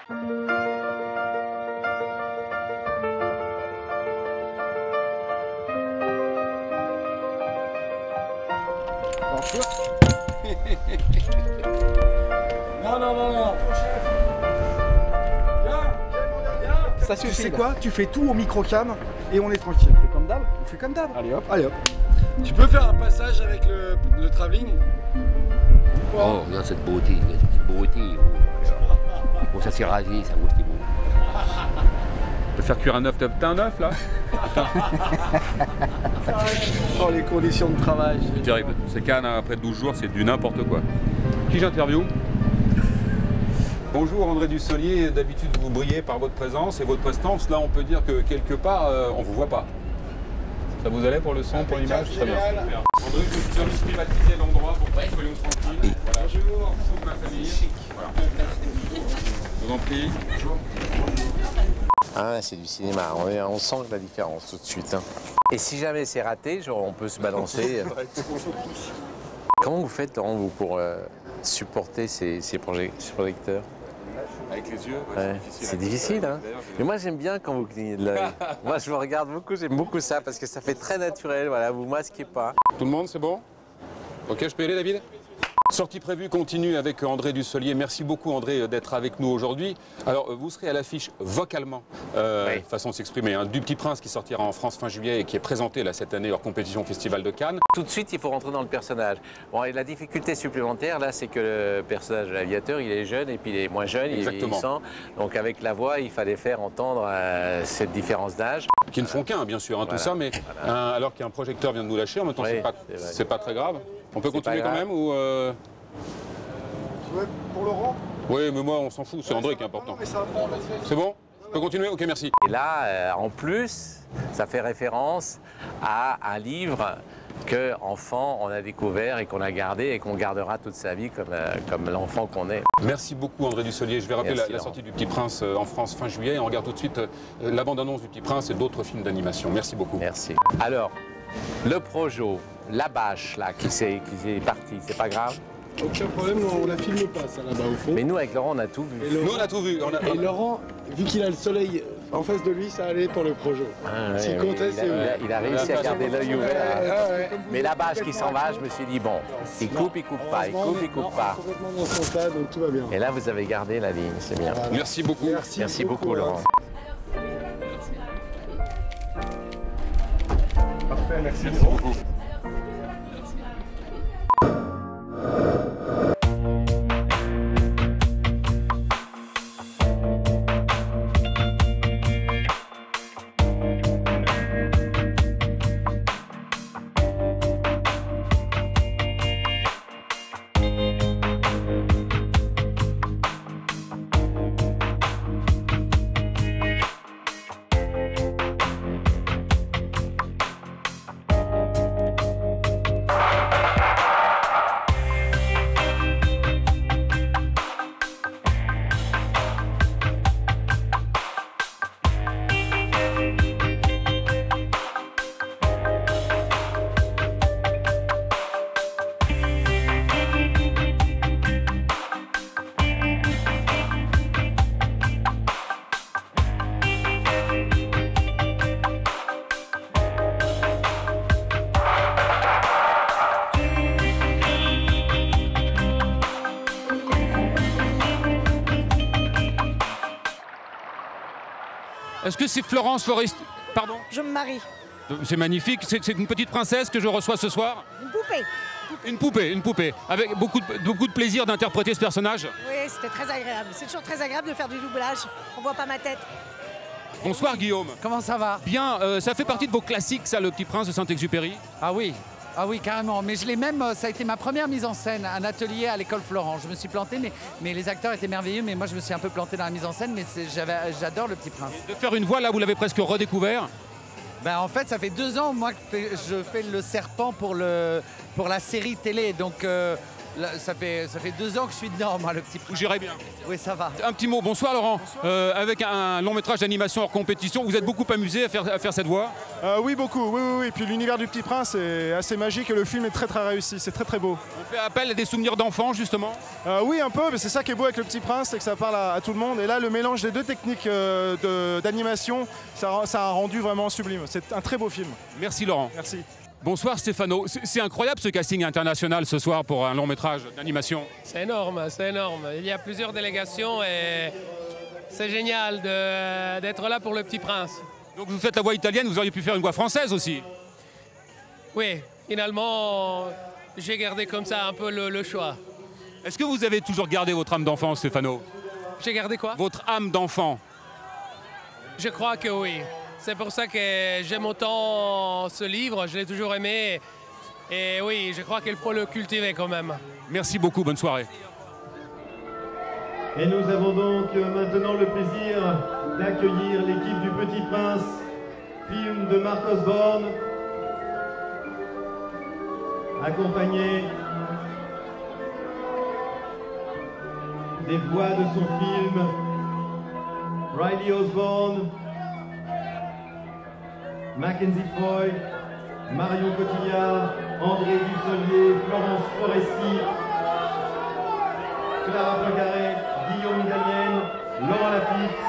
Non, non, non, non. Ça suffit. Tu sais quoi? Tu fais tout au micro-cam et on est tranquille. On fait comme d'hab. On fait comme d'hab. Allez hop. Allez hop. Tu peux faire un passage avec le travelling? Oh, regarde cette beauté, cette beauté. Bon, ça s'est rasé, ça vaut, c'est beau. On peut faire cuire un œuf. T'as un œuf là? Oh, les conditions de travail. C'est terrible. Ces cannes après 12 jours, c'est du n'importe quoi. Qui j'interviewe? Bonjour André Dussolier, d'habitude vous brillez par votre présence et votre prestance. Là on peut dire que quelque part on vous voit pas. Ça vous allait pour le son, pour l'image? Très bien. Super. André, je suis venu privatiser l'endroit pour que nous soyons tranquilles. Voilà. Bonjour, toute ma famille. Voilà. Je vous en prie. Bonjour. Ah, c'est du cinéma, on sent la différence tout de suite. Hein. Et si jamais c'est raté, genre, on peut se balancer. Comment vous faites, Laurent, vous, pour supporter ces projecteurs? Avec les yeux, ouais, c'est difficile. Hein. Mais moi, j'aime bien quand vous clignez de l'œil. Moi, je vous regarde beaucoup, j'aime beaucoup ça, parce que ça fait très naturel, voilà, vous masquez pas. Tout le monde, c'est bon? Ok, je peux y aller, David? Sortie prévue continue avec André Dussolier. Merci beaucoup André d'être avec nous aujourd'hui. Alors vous serez à l'affiche vocalement, oui. façon de s'exprimer, hein, du Petit Prince qui sortira en France fin juillet et qui est présenté là cette année hors compétition au Festival de Cannes. Tout de suite il faut rentrer dans le personnage. Bon, et la difficulté supplémentaire là c'est que le personnage de l'aviateur il est jeune et puis il est moins jeune, il est vieillissant. Donc avec la voix il fallait faire entendre cette différence d'âge. Qui ne font qu'un bien sûr, hein, voilà, tout ça, mais voilà. Alors qu'un projecteur vient de nous lâcher, en même temps oui, c'est pas très grave. On peut continuer quand même ou Tu veux pour Laurent? Oui, mais moi on s'en fout, c'est André qui est important. C'est bon? On peut continuer? Ok, merci. Et là, en plus, ça fait référence à un livre que, enfant, on a découvert et qu'on a gardé et qu'on gardera toute sa vie comme l'enfant qu'on est. Merci beaucoup André Dussolier. Je vais rappeler la sortie du Petit Prince en France fin juillet et on regarde tout de suite la bande-annonce du Petit Prince et d'autres films d'animation. Merci beaucoup. Merci. Alors, le projo, la bâche là qui est partie, c'est pas grave? Aucun problème, on la filme pas ça là-bas au fond. Mais nous avec Laurent on a tout vu. Nous on a tout vu. Et Laurent, vu qu'il a le soleil en face de lui, ça allait pour le projo. Ah, S'il comptait, c'est il a réussi à garder l'œil ouvert. Mais la bâche qui s'en va, je me suis dit bon, il coupe pas, il coupe pas. Complètement dans son tas, donc tout va bien. Et là vous avez gardé la ligne, c'est bien. Voilà. Merci beaucoup. Merci beaucoup Laurent. Parfait, merci beaucoup. Est-ce que c'est Florence Foresti? Pardon? Je me marie. C'est magnifique. C'est une petite princesse que je reçois ce soir? Une poupée. Une poupée. Avec beaucoup de plaisir d'interpréter ce personnage? Oui, c'était très agréable. C'est toujours très agréable de faire du doublage. On voit pas ma tête. Bonsoir Guillaume. Comment ça va? Bien, ça fait partie de vos classiques, ça, Le Petit Prince de Saint-Exupéry? Ah oui, carrément. Mais je l'ai même, ça a été ma première mise en scène, un atelier à l'école Florent. Je me suis planté, mais les acteurs étaient merveilleux, mais moi je me suis un peu planté dans la mise en scène, mais j'adore Le Petit Prince. De faire une voix là, vous l'avez presque redécouvert? Ben, en fait, ça fait 2 ans, moi, que je fais le serpent pour la série télé. Donc, Là, ça fait 2 ans que je suis dedans, moi, le petit prince. Vous gérez bien. Oui, ça va. Un petit mot, bonsoir Laurent. Avec un long métrage d'animation hors compétition, vous êtes beaucoup amusé à faire cette voix? Oui, beaucoup, oui. Et puis l'univers du Petit Prince est assez magique et le film est très très réussi, c'est très très beau. On fait appel à des souvenirs d'enfants justement? Oui, un peu, mais c'est ça qui est beau avec le Petit Prince, c'est que ça parle à tout le monde. Et là, le mélange des deux techniques d'animation, ça a rendu vraiment sublime. C'est un très beau film. Merci Laurent. Merci. Bonsoir Stéphano. C'est incroyable ce casting international ce soir pour un long métrage d'animation. C'est énorme, c'est énorme. Il y a plusieurs délégations et c'est génial d'être là pour le Petit Prince. Donc vous faites la voix italienne, vous auriez pu faire une voix française aussi? Oui, finalement, j'ai gardé comme ça un peu le choix. Est-ce que vous avez toujours gardé votre âme d'enfant, Stéphano? J'ai gardé quoi? Votre âme d'enfant? Je crois que oui. C'est pour ça que j'aime autant ce livre, je l'ai toujours aimé. Et oui, je crois qu'il faut le cultiver quand même. Merci beaucoup, bonne soirée. Et nous avons donc maintenant le plaisir d'accueillir l'équipe du Petit Prince, film de Mark Osborne, accompagné des voix de son film, Riley Osborne, Mackenzie Foy, Marion Cotillard, André Dussolier, Florence Foresti, Clara Pogaret, Guillaume Gallienne, Laurent Lafitte,